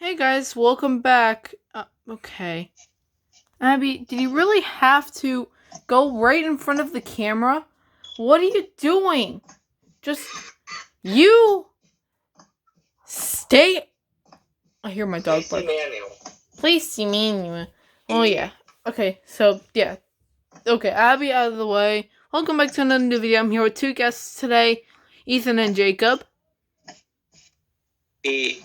Hey guys, welcome back. Okay. Abby, did you really have to go right in front of the camera? What are you doing? Just, you stay. I hear my dog bark. Please see Manuel. Oh yeah. Okay, so yeah. Okay, Abby out of the way. Welcome back to another new video. I'm here with two guests today, Ethan and Jacob. Hey.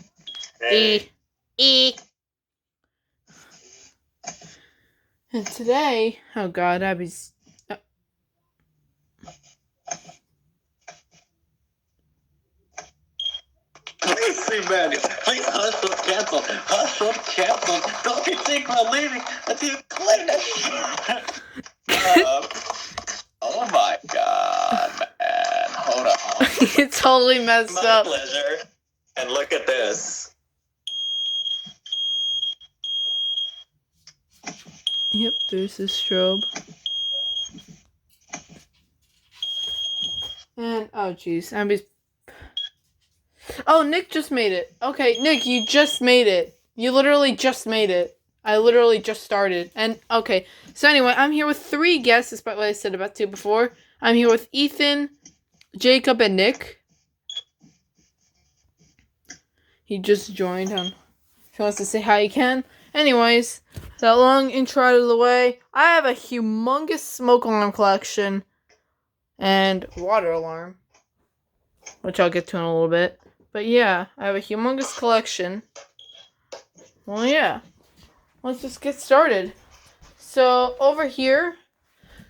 And today, oh god, Abby's. Please see Manuel. Please hush or cancel. Hush or cancel. Don't you think we're leaving until you clean this Oh my god, man. Hold on. You totally messed My up. pleasure. And look at this. Yep, there's this strobe. And, oh jeez, Abby's... Oh, Nick just made it. Okay, Nick, you just made it. You literally just made it. I literally just started. And, okay, so anyway, I'm here with three guests, despite what I said about two before. I'm here with Ethan, Jacob, and Nick. He just joined. If he wants to say hi, he can. Anyways, that long intro out of the way, I have a humongous smoke alarm collection and water alarm, which I'll get to in a little bit. But yeah, I have a humongous collection. Well, yeah, let's just get started. So over here,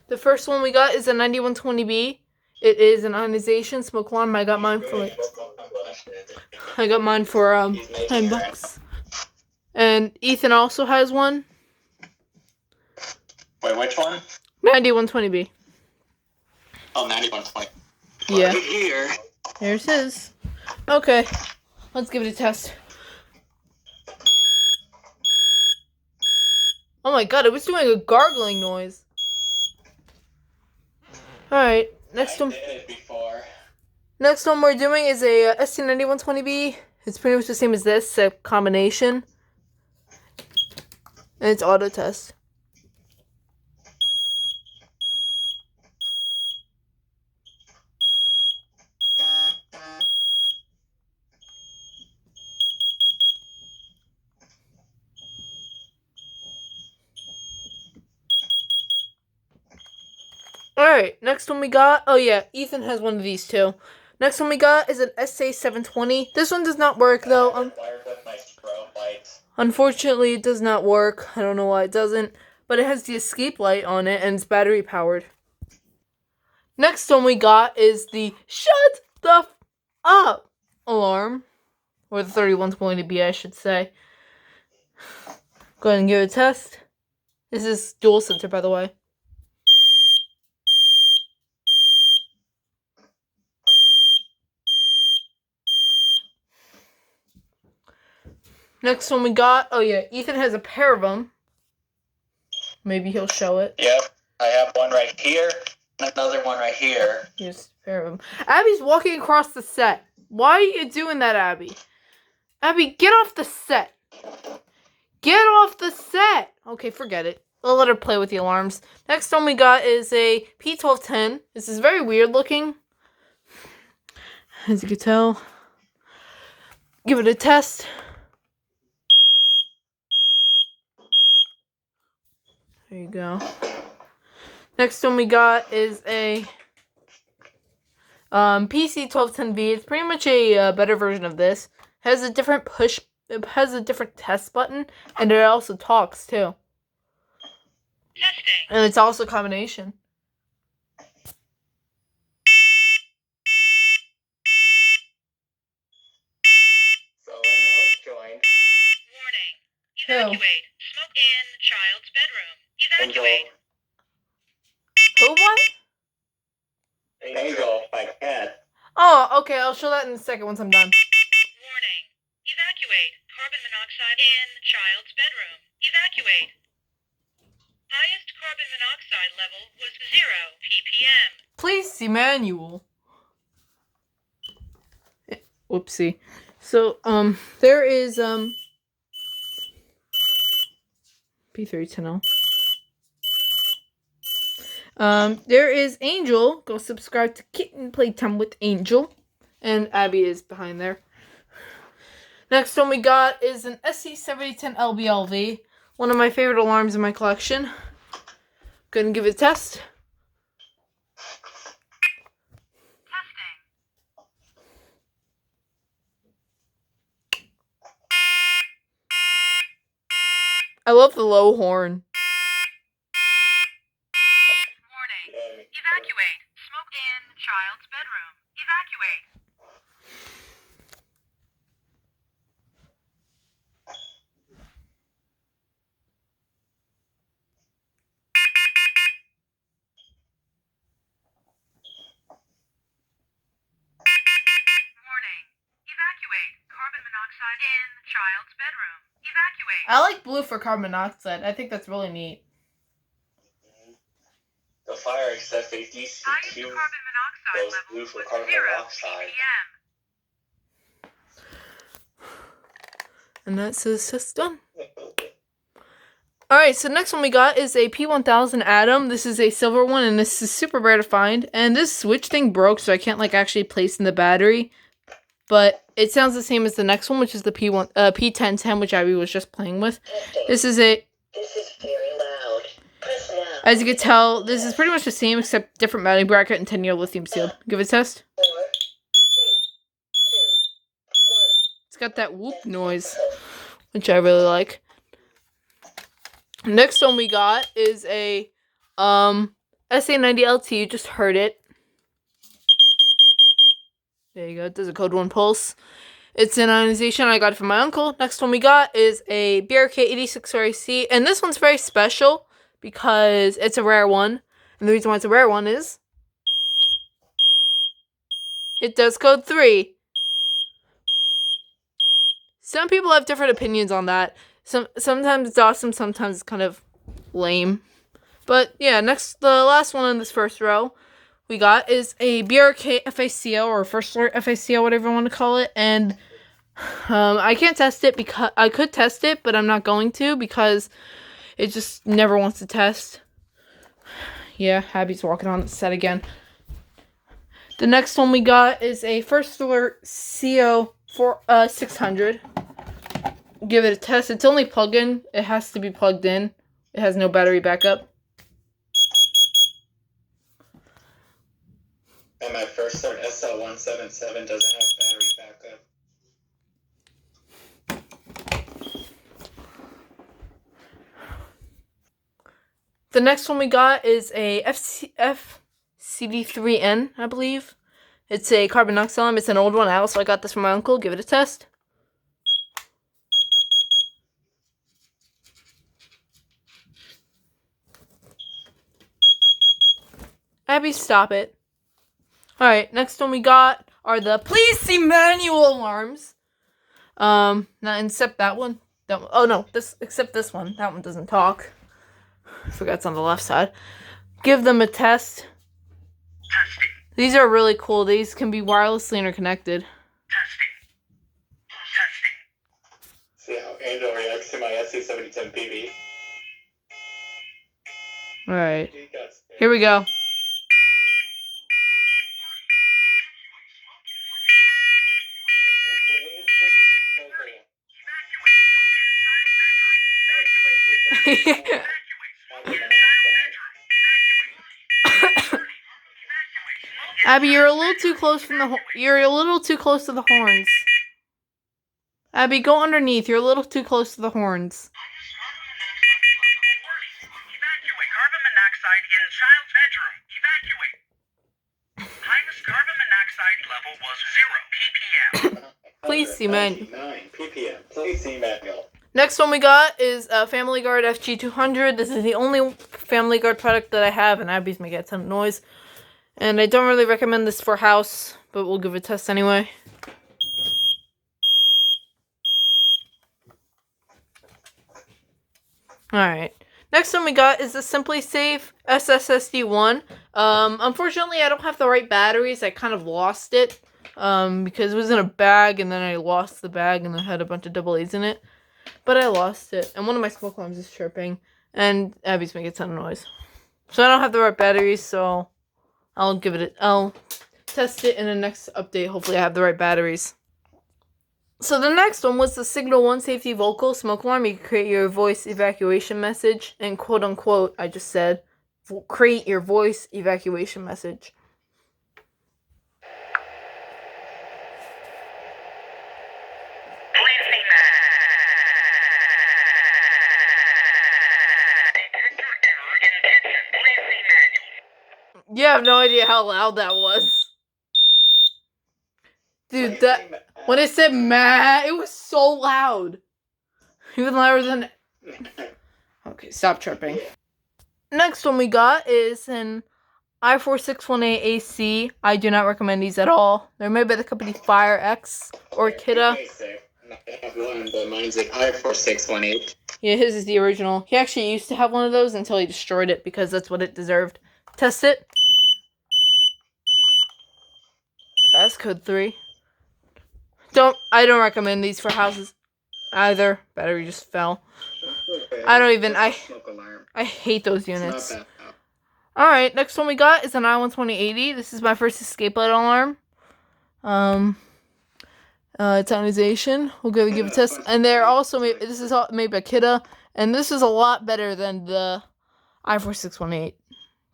the first one we got is a 9120B. It is an ionization smoke alarm. I got mine for $10. And Ethan also has one. Wait, which one? 9120B. Oh, 9120. Yeah. Right here. There's his. Okay, let's give it a test. Oh my god, it was doing a gargling noise. Alright, next one. I did it before. Next one we're doing is a ST9120B. It's pretty much the same as this, a combination. And it's auto test. Alright, next one we got, oh yeah, Ethan has one of these too. Next one we got is an SA720. This one does not work though. Unfortunately, it does not work. I don't know why it doesn't. But it has the escape light on it and it's battery powered. Next one we got is the shut the up alarm. Or the 3120B, I should say. Go ahead and give it a test. This is dual sensor, by the way. Next one we got, oh yeah, Ethan has a pair of them. Maybe he'll show it. Yep, I have one right here, and another one right here. Here's a pair of them. Abby's walking across the set. Why are you doing that, Abby? Abby, get off the set. Get off the set. Okay, forget it. I'll let her play with the alarms. Next one we got is a P1210. This is very weird looking. As you can tell. Give it a test. There you go. Next one we got is a PC1210V. It's pretty much a better version of this. It has a different push. It has a different test button, and it also talks too. Testing. And it's also a combination. Someone else joined. Warning. Who? Evacuate. Smoke in child's bedroom. Evacuate. Who what? Angel, my cat. Oh, okay. I'll show that in a second once I'm done. Warning. Evacuate. Carbon monoxide in child's bedroom. Evacuate. Highest carbon monoxide level was 0 ppm. Please see manual. Whoopsie. So, there is, P310L. There is Angel. Go subscribe to Kitten Playtime with Angel. And Abby is behind there. Next one we got is an SC7010 LBLV. One of my favorite alarms in my collection. Gonna give it a test. I love the low horn. Warning. Evacuate. Smoke in child's bedroom. Evacuate. Warning. Evacuate. Carbon monoxide in child's bedroom. Evacuate. I like blue for carbon monoxide. I think that's really neat. The fire except for DC2 Highest carbon monoxide goes level blue for was carbon 0 monoxide. ppm. And that says test done. Alright, so next one we got is a P1000 Atom. This is a silver one, and this is super rare to find. And this switch thing broke, so I can't like actually place in the battery. But it sounds the same as the next one, which is the P1010, which Abby was just playing with. This is very loud. Press now. as you can tell, this is pretty much the same except different mounting bracket and 10-year lithium sealed. Give it a test. 4, 3, 2, 1. It's got that whoop noise, which I really like. Next one we got is a SA90LT. You just heard it. There you go. It does a code 1 pulse. It's an ionization. I got it from my uncle. Next one we got is a BRK86RAC. And this one's very special because it's a rare one. And the reason why it's a rare one is it does code 3. Some people have different opinions on that. Sometimes it's awesome, sometimes it's kind of lame. But yeah, the last one in this first row we got is a BRK FACO or First Alert FACO, whatever you want to call it. And I can't test it because I could test it, but I'm not going to because it just never wants to test. Yeah, Abby's walking on the set again. The next one we got is a First Alert CO 600. Give it a test. It's only plug-in. It has to be plugged in. It has no battery backup. And my First Alert SL177 doesn't have battery backup. The next one we got is a FCD3N, I believe. It's a carbon monoxide. It's an old one. I also got this from my uncle. Give it a test. Abby, stop it. Alright, next one we got are the Please See Manual alarms. Not except that one. Oh no, except this one. That one doesn't talk. I forgot it's on the left side. Give them a test. Testing. These are really cool. These can be wirelessly interconnected. Testing. Testing. See how Angel reacts to my SC7010 PV. Alright. Here we go. Abby, you're a little too close from the you're a little too close to the horns. Abby, go underneath. You're a little too close to the horns. Evacuate. Carbon monoxide in child's bedroom. Evacuate. Highest carbon monoxide level was 0 ppm. Please see manual. 9 ppm. Please see manual. Next one we got is a Family Guard FG200. This is the only Family Guard product that I have, and Abby's making a ton of noise. And I don't really recommend this for house, but we'll give it a test anyway. Alright. Next one we got is the Simply Safe SSSD1. Unfortunately, I don't have the right batteries. I kind of lost it because it was in a bag, and then I lost the bag, and it had a bunch of AA in it. but I lost it. And one of my smoke alarms is chirping, and Abby's making a ton of noise. So I don't have the right batteries, so I'll test it in the next update. Hopefully I have the right batteries. So the next one was the Signal 1 safety vocal smoke alarm. You can create your voice evacuation message, and quote unquote, I just said, create your voice evacuation message. You have no idea how loud that was. Dude, when it said "ma," it was so loud. Even louder than... Okay, stop chirping. Next one we got is an i4618 AC. I do not recommend these at all. They're made by the company Fire X or Kidda. I have one, but mine's an i4618. Yeah, his is the original. He actually used to have one of those until he destroyed it because that's what it deserved. Test it. Fastcode 3. I don't recommend these for houses either. Battery just fell. I hate those units. Alright, next one we got is an i12080. This is my first escape light alarm. It's ionization. We'll go give it a test. And they're also this is made by Kidda, and this is a lot better than the i4618.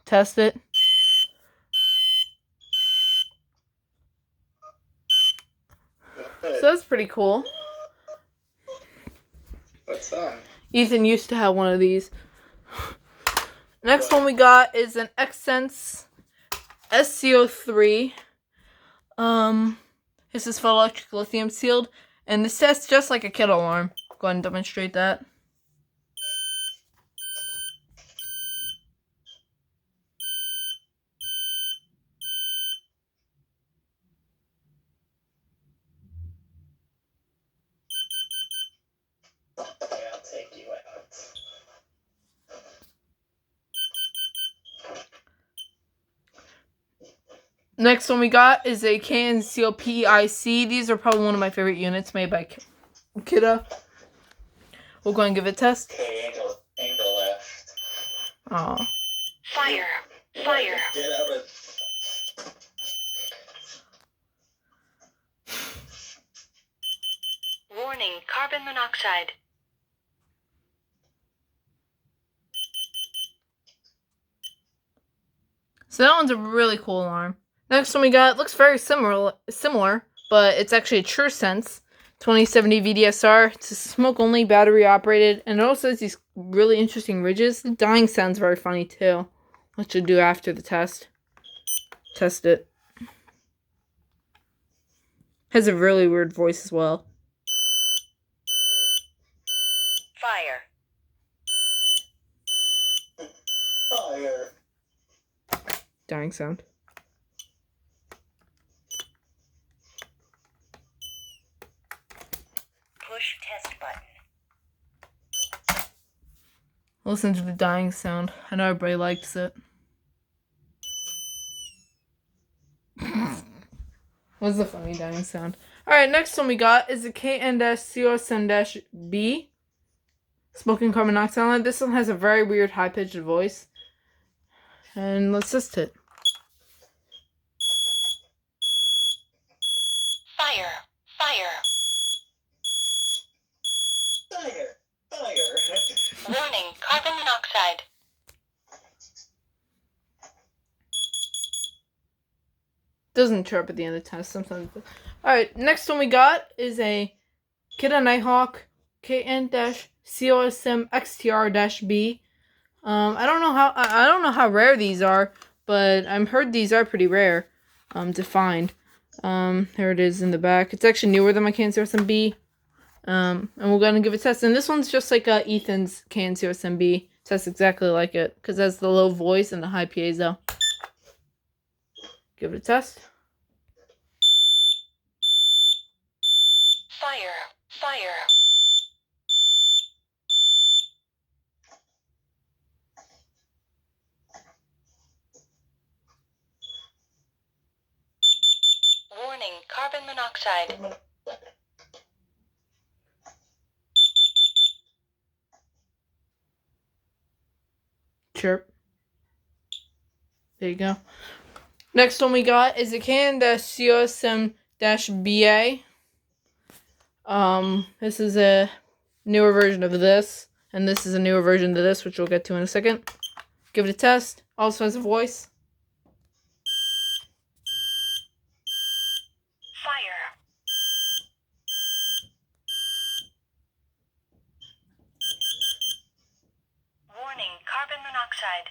Test it. So that's pretty cool. What's that? Ethan used to have one of these. Next one we got is an Xsense SCO3. This is photoelectric lithium sealed, and this tests just like a Kidda alarm. Go ahead and demonstrate that. I'll take you out. Next one we got is a KNCOP-IC. These are probably one of my favorite units made by Kidda. We'll go and give it a test. Okay, Angel left. Aw. Fire. Get out of... Warning, carbon monoxide. So that one's a really cool alarm. Next one we got looks very similar, but it's actually a TrueSense 2070 VDSR. It's a smoke-only, battery-operated, and it also has these really interesting ridges. The dying sound's very funny, too. What you'll do after the test. Test it. Has a really weird voice as well. Fire. Fire. Dying sound. Push test button. Listen to the dying sound. I know everybody likes it. What's the funny dying sound? Alright, next one we got is the KN-COSM-B smoking carbon monoxide line. This one has a very weird high-pitched voice. And let's test it. Fire. Fire. Fire. Fire. Warning, carbon monoxide. Doesn't chirp at the end of the test sometimes. Alright, next one we got is a Kidda Nighthawk KN-COSM XTR-B. I don't know how rare these are, but I've heard these are pretty rare to find. Here it is in the back. It's actually newer than my KN-COSM-B. And we're gonna give it a test. And this one's just like Ethan's KN-COSM-B. Tests exactly like it, because it has the low voice and the high piezo. Give it a test. Fire. Fire. Warning, carbon monoxide. chirp. There you go. Next one we got is a CN-COSM-BA. This is a newer version of this, and this is a newer version of this, which we'll get to in a second. Give it a test. Also has a voice. Fire. Warning, carbon monoxide.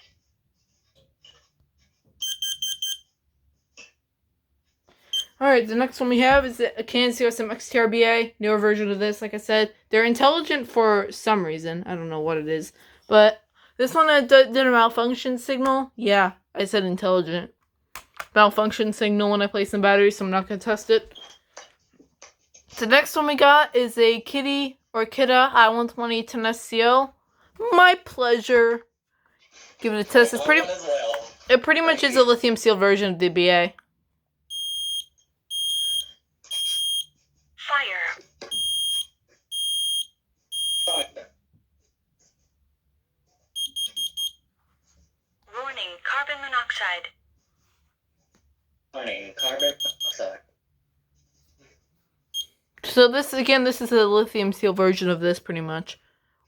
Alright, the next one we have is a CN-COSM XTRBA, newer version of this, like I said. They're intelligent for some reason. I don't know what it is. But this one did a malfunction signal. Yeah, I said intelligent. Malfunction signal when I place the battery, so I'm not going to test it. The next one we got is a Kitty or Kidda I-120 10SCL. My pleasure. Give it a test. It pretty much is a lithium seal version of the BA. Fire. Warning, carbon monoxide. Warning, carbon monoxide. So this is a lithium seal version of this pretty much.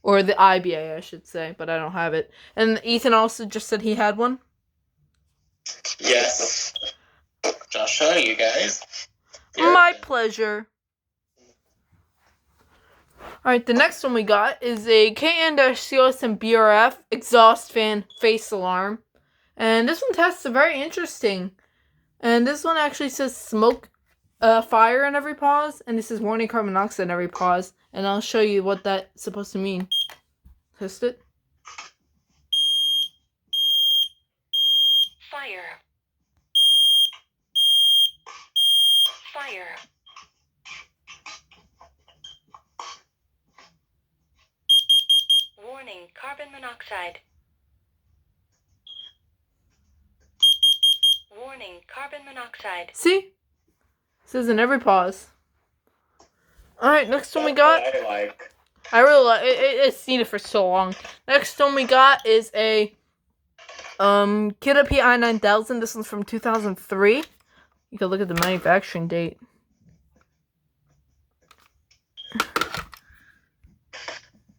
Or the IBA, I should say, but I don't have it. And Ethan also just said he had one. Yes. I'll show you guys. My pleasure. Alright, the next one we got is a KN-COSM BRF exhaust fan face alarm. And this one tests very interesting. And this one actually says smoke, fire in every pause. And this is warning carbon monoxide in every pause. And I'll show you what that's supposed to mean. Test it. Fire. Fire. Warning, carbon monoxide. Warning, carbon monoxide. See? It says in every pause. Alright, next one we got. I really like it. It's seen it for so long. Next one we got is a Kidda PI-9000. This one's from 2003. You can look at the manufacturing date.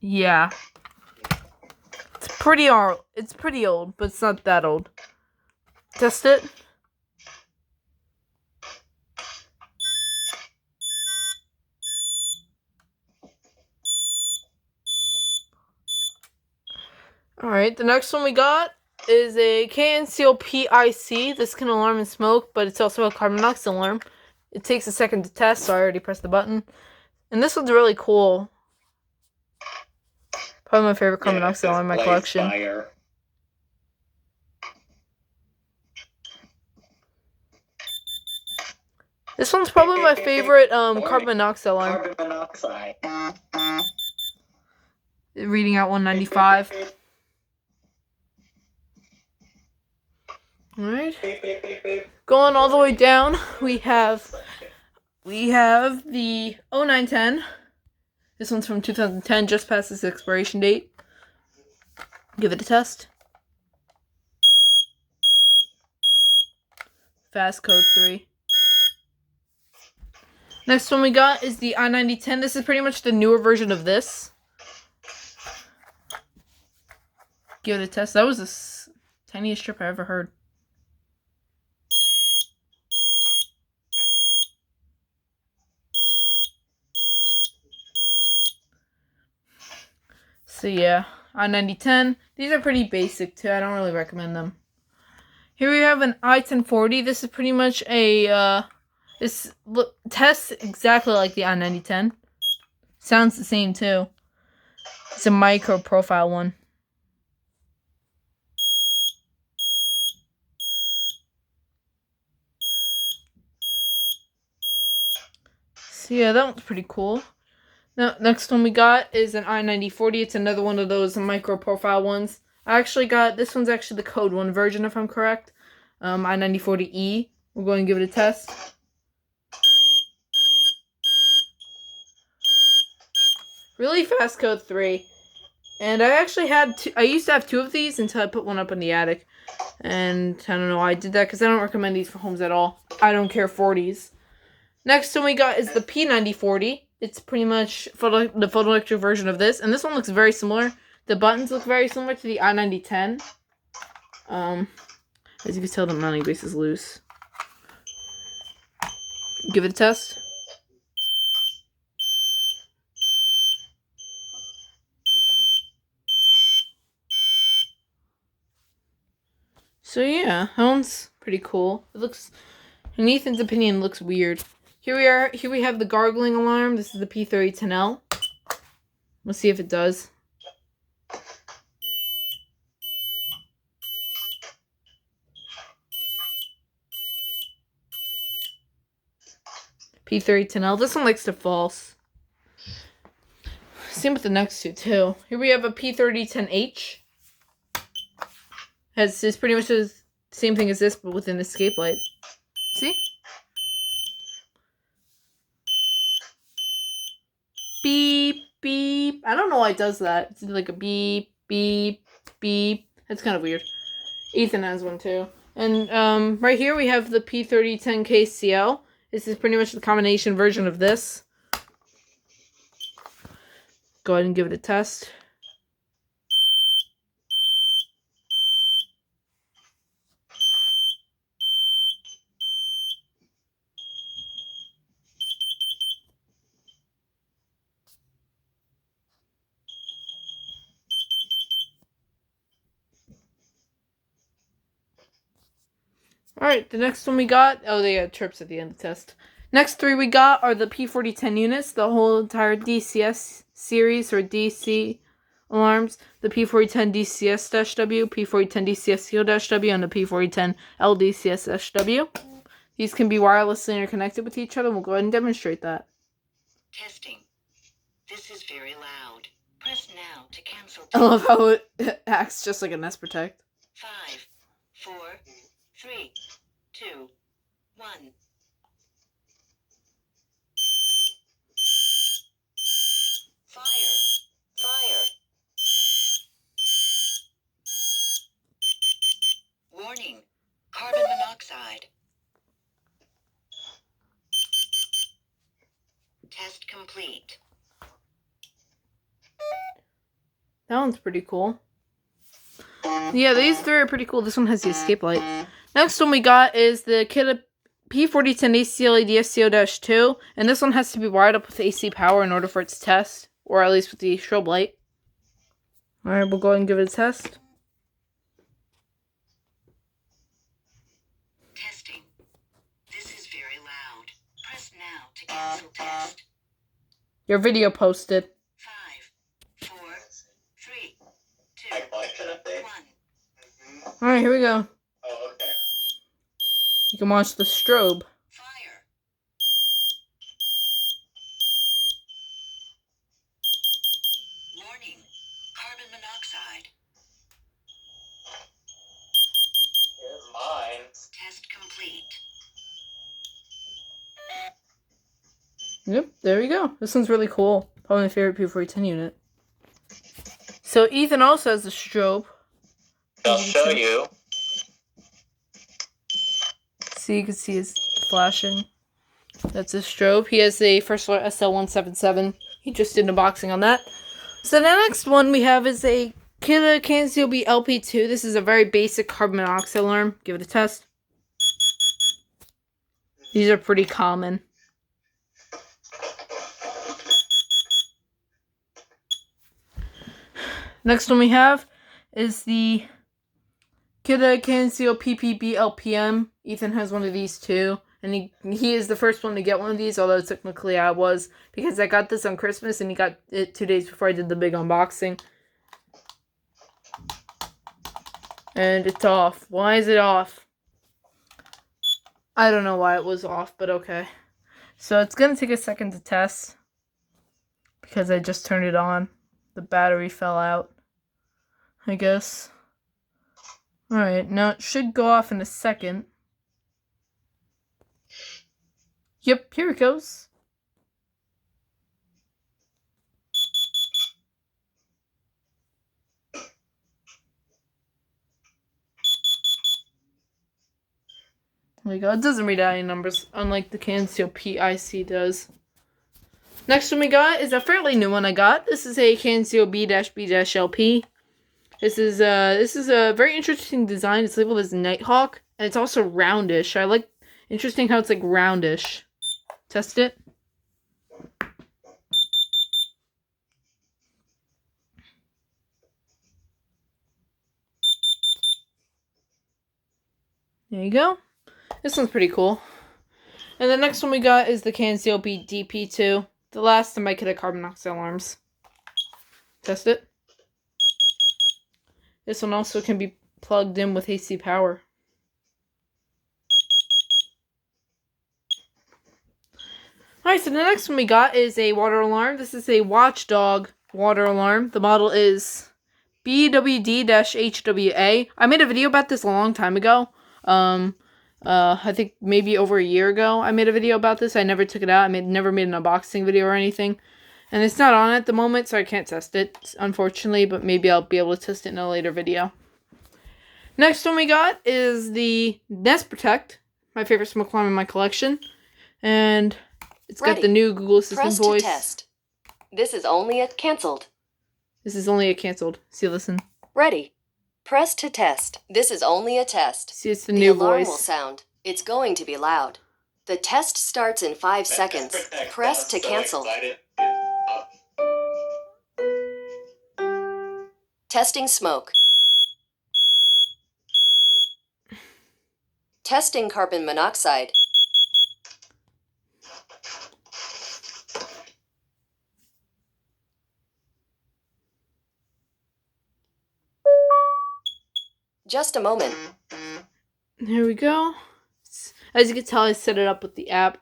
Yeah. It's pretty old, but it's not that old. Test it. Alright, the next one we got is a KN-Seal PIC. This can alarm and smoke, but it's also a carbon monoxide alarm. It takes a second to test, so I already pressed the button. And this one's really cool. Probably my favorite carbon monoxide alarm in my collection. Fire. This one's probably my favorite carbon monoxide alarm. Carbon monoxide. Reading out 195. Alright. Going all the way down, we have the 0910. This one's from 2010, just past its expiration date. Give it a test. Fast code 3. Next one we got is the I-9010. This is pretty much the newer version of this. Give it a test. That was the tiniest strip I ever heard. So yeah, I-9010. These are pretty basic too. I don't really recommend them. Here we have an I-1040. This is pretty much a tests exactly like the I-9010. Sounds the same too. It's a micro profile one. So yeah, that one's pretty cool. Now, next one we got is an I-9040. It's another one of those micro profile ones. I actually got, this one's actually the code 1 version if I'm correct. I-9040E. We're going to give it a test. Really fast code 3. And I actually had I used to have 2 of these until I put one up in the attic. And I don't know why I did that because I don't recommend these for homes at all. I don't care for these. Next one we got is the P9040. It's pretty much the photoelectric version of this. And this one looks very similar. The buttons look very similar to the i9010. As you can tell, the mounting base is loose. Give it a test. So yeah, that one's pretty cool. It looks, in Ethan's opinion, looks weird. Here we are. Here we have the gargling alarm. This is the P3010L. Let's see if it does. P3010L. This one likes to false. Same with the next two too. Here we have a P3010H. It's pretty much the same thing as this, but with an escape light. See? Beep, beep. I don't know why it does that. It's like a beep, beep, beep. That's kind of weird. Ethan has one too. And right here we have the P3010KCL. This is pretty much the combination version of this. Go ahead and give it a test. Alright, the next one we got... Oh, they got trips at the end of the test. Next 3 we got are the P4010 units, the whole entire DCS series, or DC alarms. The P4010 DCS-W, P4010 DCS-CO-W, and the P4010 LDCS-W. These can be wirelessly interconnected with each other. We'll go ahead and demonstrate that. Testing. This is very loud. Press now to cancel. I love how it acts just like a Nest Protect. 5, 4, 3, 2, 1. Fire! Fire! Warning. Carbon monoxide. Test complete. That one's pretty cool. Yeah, these 3 are pretty cool. This one has the escape light. Next one we got is the P4010 AC LED SCO-2, and this one has to be wired up with AC power in order for it to test, or at least with the strobe light. Alright, we'll go ahead and give it a test. Testing. This is very loud. Press now to cancel test. Your video posted. 5, 4, 3, 2, My collection update. 1. Alright, here we go. Oh, okay. You can watch the strobe. Fire! Warning. Carbon monoxide. Here's mine. Test complete. Yep, there we go. This one's really cool. Probably my favorite P4010 unit. So Ethan also has the strobe. I'll show you. See, you can see his flashing. That's his strobe. He has a First Alert SL177. He just did an unboxing on that. So the next one we have is a Killer Cansio B LP2. This is a very basic carbon monoxide alarm. Give it a test. These are pretty common. Next one we have is the Killer Cansio PPB LPM. Ethan has one of these too. And he is the first one to get one of these, although technically I was, because I got this on Christmas and he got it 2 days before I did the big unboxing. And it's off. Why is it off? I don't know why it was off, but okay. So it's going to take a second to test, because I just turned it on. The battery fell out, I guess. Alright, now it should go off in a second. Yep, here it goes. There you go. It doesn't read out any numbers, unlike the CanSteel PIC does. Next one we got is a fairly new one I got. This is a CanSteel B-B-LP. This is a very interesting design. It's labeled as Nighthawk, and it's also roundish. I like interesting how it's like roundish. Test it. There you go. This one's pretty cool. And the next one we got is the CanSteel DP2. The last of my kit of carbon monoxide alarms. Test it. This one also can be plugged in with AC power. Alright, so the next one we got is a water alarm. This is a Watchdog water alarm. The model is BWD-HWA. I made a video about this a long time ago. I think maybe over a year ago I made a video about this. I never took it out. Never made an unboxing video or anything. And it's not on at the moment, so I can't test it, unfortunately, but maybe I'll be able to test it in a later video. Next one we got is the Nest Protect, my favorite smoke alarm in my collection. And it's got the new Google Assistant voice. Press to test. This is only a canceled. This is only a canceled. See, listen. Ready. Press to test. This is only a test. See, it's the new alarm voice. Will sound. It's going to be loud. The test starts in 5 seconds. Press to cancel. Testing smoke. Testing carbon monoxide. Just a moment. Here we go. As you can tell, I set it up with the app.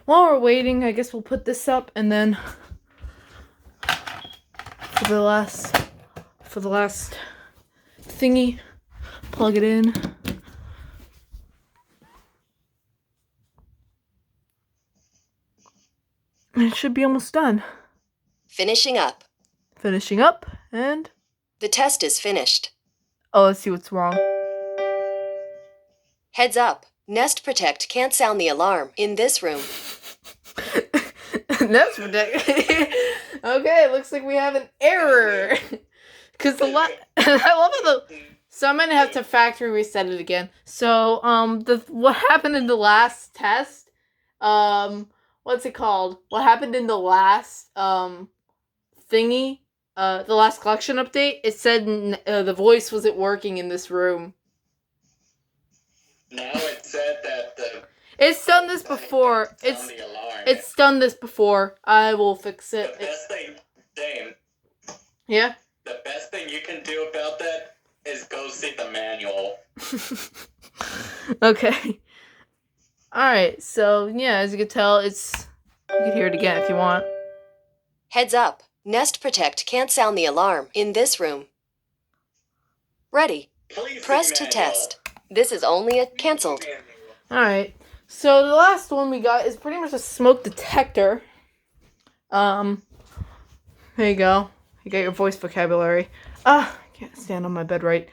While we're waiting, I guess we'll put this up, and then for the last thingy, plug it in. And it should be almost done. Finishing up. Finishing up, and The test is finished. oh, let's see what's wrong. Heads up. Nest Protect can't sound the alarm in this room. That's ridiculous. Okay, looks like we have an error. Because I love how so I'm gonna have to factory reset it again. So what happened in the last test? What's it called? What happened in the last thingy? The last collection update? It said the voice wasn't working in this room. Now it said that the... It's done this before. It's done this before. I will fix it. The best thing, Dane, Yeah? the best thing you can do about that is go see the manual. Okay. Alright, so yeah, as you can tell, you can hear it again if you want. Heads up. Nest Protect can't sound the alarm in this room. Ready. Please Press see to manual. test. This is only a canceled. Alright, so the last one we got is pretty much a smoke detector. There you go. You got your voice vocabulary. I can't stand on my bed right.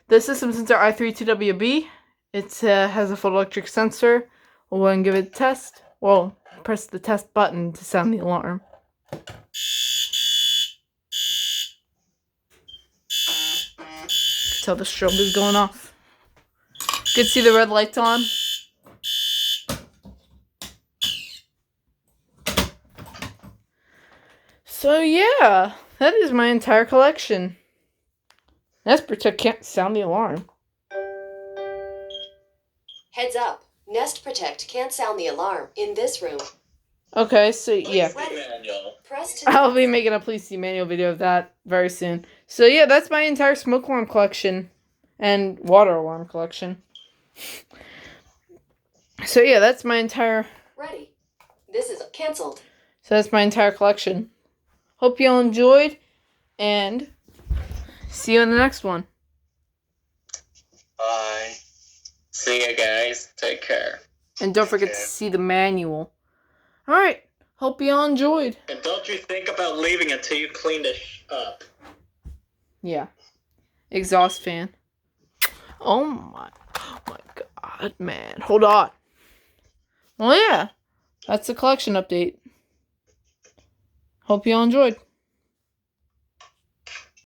The system sensor i32WB. It has a photoelectric sensor. We'll go and give it a test. Well, press the test button to sound the alarm. Tell the strobe is going off. You can see the red lights on. So yeah, that is my entire collection. Nest Protect can't sound the alarm. Heads up. Nest Protect can't sound the alarm in this room. Okay, so yeah. Please see manual. Press to I'll be making a Please See manual video of that very soon. So yeah, that's my entire smoke alarm collection and water alarm collection. So yeah, that's my entire Ready. This is canceled. collection. Hope you all enjoyed, and see you in the next one. Bye. See you guys. Take care. And don't forget to see the manual. Alright, hope you all enjoyed. And don't you think about leaving until you clean this up. Yeah. exhaust fan. Oh my god, man. Hold on. Well, yeah. That's the collection update. Hope you all enjoyed.